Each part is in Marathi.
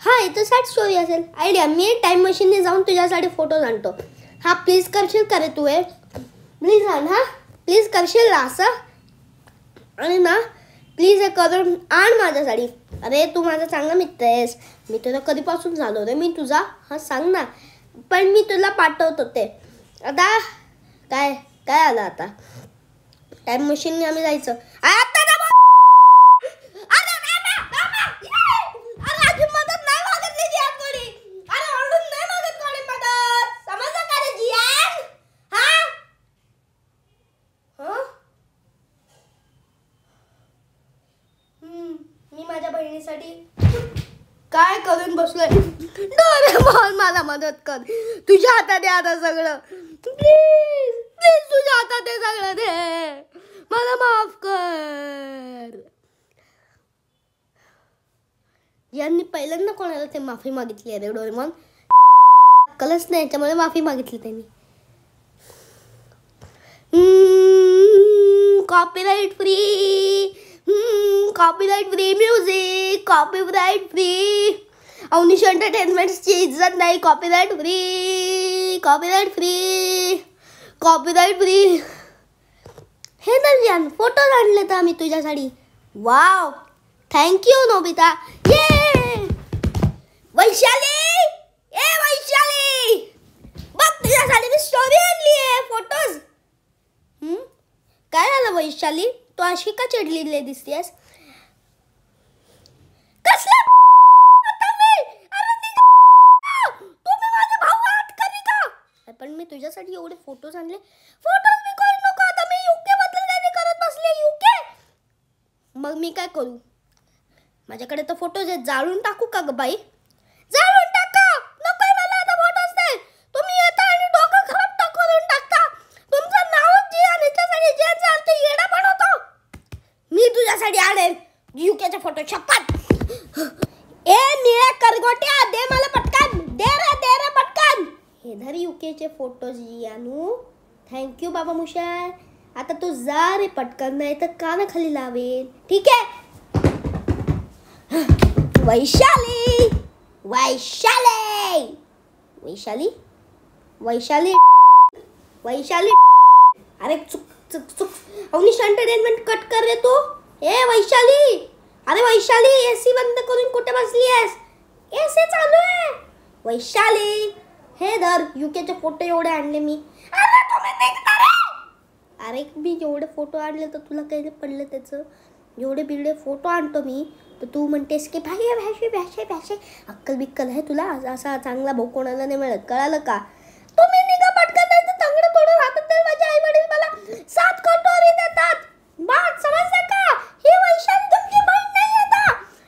हा इथं सॅड स्टोरी असेल. आयडिया, मी टाइम मशीनने जाऊन तुझ्यासाठी फोटोज आणतो. हा प्लीज करशील का रे तू हे? प्लीज आण, हा प्लीज करशील ना असं. आणि ना प्लीज हे करून आण माझ्यासाठी. अरे तू माझा चांगला मित्र आहेस. मी तुला कधीपासून झालो रे मी तुझा? हा सांग ना. पण मी तुला पाठवत होते. आता काय काय आलं आता? टाइम मशीनने आम्ही जायचं. मी माझ्या बहिणीसाठी काय करून बसलोय. डोरेमॉन मला मदत कर. तुझ्या हातात आहे आता सगळं. प्लीज प्लीज तुझ्या हातात आहे सगळं. दे मला माफ कर. यांनी पहिल्यांदा कोणाला ते माफी मागितली आहे रे डोरेमॉन? अक्कलच नाही याच्यामुळे माफी मागितली त्यांनी. Copyright free, copyright free music, copyright free. Avnish एंटरटेनमेंटची इज्जत नाही. Copyright free, copyright free, copyright free. हे तर जान फोटोज आणले तर आम्ही तुझ्यासाठी. Wow thank you Nobita. ये वैशाली, ए वैशाली बघ तुझ्यासाठी मी स्टोरी आणली आहे. फोटोज. काय झालं वैशाली? तू अशी का चिडलेली दिसतेस? पण मी तुझ्यासाठी एवढे फोटोज आणले. फोटोज मी कोण नको. आता मी युके बद्दल काय करत बसले. युके मग मी काय करू? माझ्याकडे तर फोटोज आहेत. जाळून टाकू का ग बाई? जाळून टाका. नको मला आता फोटोज नाही. तुम्ही येता आणि डोकं खराब टाकून टाकता. तुमचं नाव जी आणि त्यासाठी जे चालते येडा बनवतो. मी तुझ्यासाठी आणेल युकेचे फोटो. शपथ. ए निळ्या करगोट्या दे मला पटकन. दे रे पटकन. हे धर युकेचे फोटोज जियानू. थँक्यू बाबा मुशार. आता तू जा रे पटकन, नाही तर कानाखाली लावेल. ठीक आहे? वैशाली, वैशाली, वैशाली, वैशाली, वैशाली. अरे चुक चुक चुक. अवनीश एंटरटेनमेंट कट कर रे तू. ए वैशाली, अरे वैशाली एसी बंद करून कुठे बसली आहेस? एसी चालू आहे. वैशाली हे धर युकेचे फोटो एवढे आणले मी. अरे तुम्ही निघता रे. अरे मी जेवढे फोटो आणले तर तुला काही पडलं त्याचं? एवढे बिरडे फोटो आणतो मी तर तू म्हणतेस की भाई भाषे भाषे भाषे. अक्कल बिक्कल आहे तुला? असा चांगला भाऊ कोणाला नाही मिळत. कळालं का? तुम्ही निघा पटकन, नाही तर चांगलं तोडून राहतात. तर माझे आई वडील मला 7 कटोरी देतात. बात समजलं का? ही वैशाली तुमची बहीण नाही आता.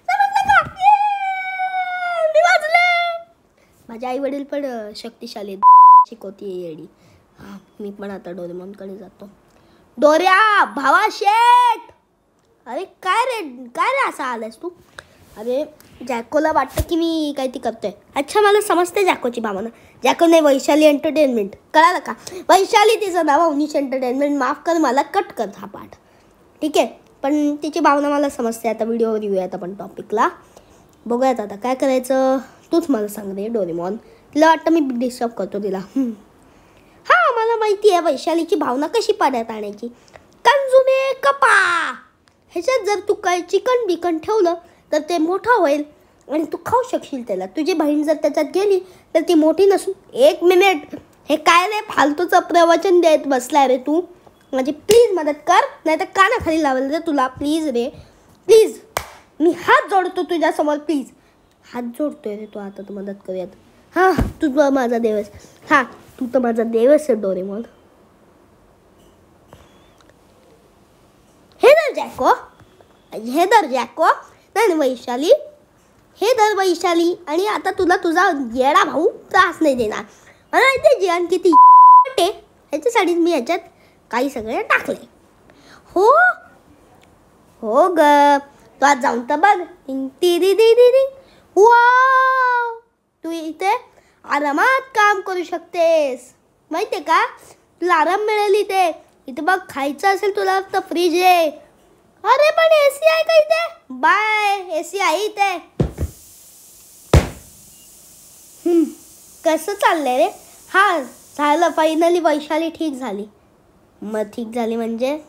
समजलं का? मी वाजले. माझे आई वडील पण शक्तिशाली शिकवती येडी. हा मी पण आता डोरेमॉनकडे जातो. डोऱ्या भावा शेट. अरे काय रे असा आलास तू? अरे जॅकोला वाटतं की मी काय ती करतोय. अच्छा मला समजते जॅकोची भावना. जॅको नाही वैशाली एंटरटेनमेंट. कळालं का? वैशाली तिचं नाव अवनीश एंटरटेनमेंट. माफ कर मला. कट कर हा पाठ. ठीक आहे? पण तिची भावना मला समजते. आता व्हिडिओवर येऊयात आपण टॉपिकला. बघूयात आता काय करायचं. तूच मला सांग रे डोरेमॉन. तिला वाटतं मी डिस्टर्ब करतो तिला. हां मला माहिती आहे वैशालीची भावना कशी पाण्यात आणायची. कंजुमे कपा. ह्याच्यात जर तू काय चिकन बिकन ठेवलं तर ते मोठं होईल आणि तू खाऊ शकशील त्याला. तुझी बहीण जर त्याच्यात गेली तर ती मोठी नसून. 1 मिनिट. हे काय रे फालतूचं प्रवचन देत बसलाय रे तू? माझी प्लीज मदत कर, नाही तर कानाखाली लावलं रे तुला. Please ray please. मी हात जोडतो तुझ्यासमोर. प्लीज हात जोडतोय रे तू. आता तू मदत करूयात. हां तू माझा देवस. हां तू तर माझा देवस आहे डोरेमॉन. हे धर जॅको. हे धर जॅको. नाही वैशाली. हे धर वैशाली. आणि आता तुला तुझा येडा भाऊ त्रास नाही देणार. मला माहिती जियान किती ह्याच्यासाठी मी ह्याच्यात काही सगळे टाकले. हो हो ग. तू आज जाऊन तर बघ. ती वाव. तू इथे आरामात काम करू शकतेस. माहिती आहे का? तुला आराम मिळेल इथे. इथे बघ खायचं असेल तुला तर फ्रीज आहे. अरे पण एसी आहे का इथे? बाय. एसी आहे इथे. कसं चाललंय रे? हा झालं फायनली, वैशाली ठीक झाली. मग ठीक झाली म्हणजे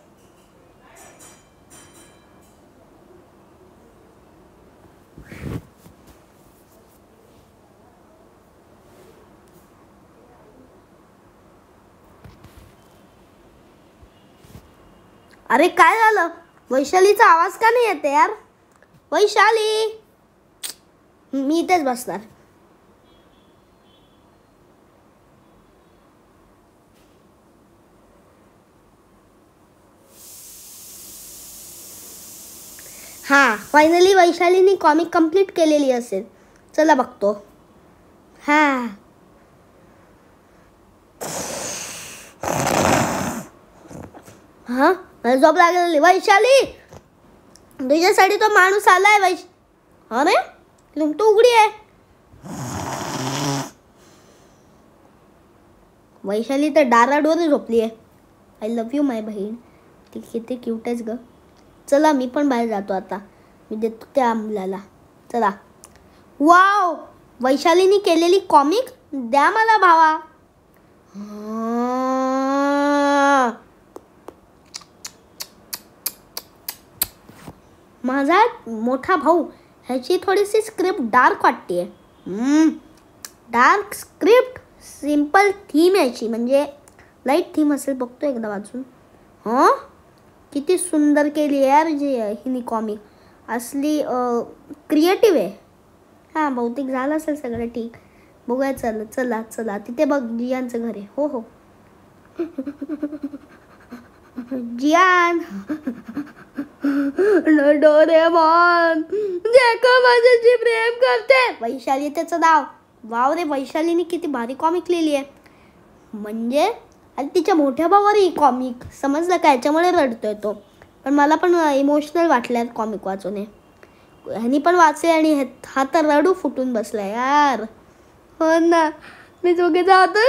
अरे काय झालं? वैशालीचा आवाज का नाही येते यार? वैशाली, मी इथेच बसणार. हां, फायनली वैशालीने कॉमिक कंप्लीट केलेली असेल. चला बघतो. हां, हां, मला झोप लागलेली. वैशाली, तुझ्यासाठी तो माणूस आलाय. अरे तू उघडी आहे. वैशाली तर डाराडोर झोपली आहे. आय लव्ह यू माय बहीण. ती किती क्यूट आहेस ग. चला मी पण बाहेर जातो आता. मी देतो त्या मुलाला. चला. वाव, वैशालीने केलेली कॉमिक द्या मला भावा. माझा मोठा भाऊ, ह्याची थोडीशी स्क्रिप्ट डार्क वाटते. डार्क स्क्रिप्ट, सिम्पल थीम याची, म्हणजे लाईट थीम असेल. बघतो एकदा वाचून. किती सुंदर केली यार हिनी कॉमिक. असली क्रिएटिव्ह आहे. हां, बहुतेक झालं असेल सगळं ठीक. बघूया. चला चला तिथे बघ जियानचं घर आहे. हो जियान. डोरेमॉन, देखो माझ्याशी प्रेम करते. वैशाली त्याचं नाव. वाव रे, वैशालीने किती भारी कॉमिक लिहिली आहे. म्हणजे आणि तिच्या मोठ्या भावावरही कॉमिक. समजलं का? याच्यामुळे रडतोय तो. पण मला पण इमोशनल वाटलं कॉमिक वाचून. ह्यानी पण वाचले आणि हा तर रडू फुटून बसला यार. हो ना, मी दोघे जातो.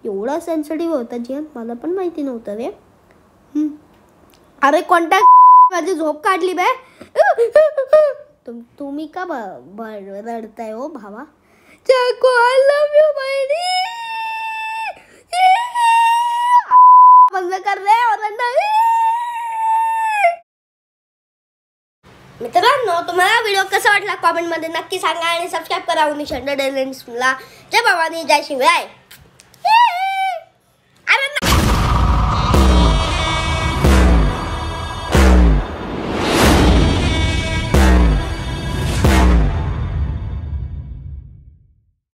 एवढा सेन्सिटिव्ह होता जियान, मला पण माहिती नव्हतं रे. अरे कोणत्या माझी झोप काढली बे. तुम्ही का रडताय हो भावा? चाको, आय लव्ह यू बहिणी. बंद कर रे ओरडणं. मित्रांनो, तुम्हाला व्हिडिओ कसा वाटला कॉमेंटमध्ये नक्की सांगा आणि सबस्क्राईब करा. उनिश एंटरटेनमेंट्सला. जय भवानी, जय शिवराय.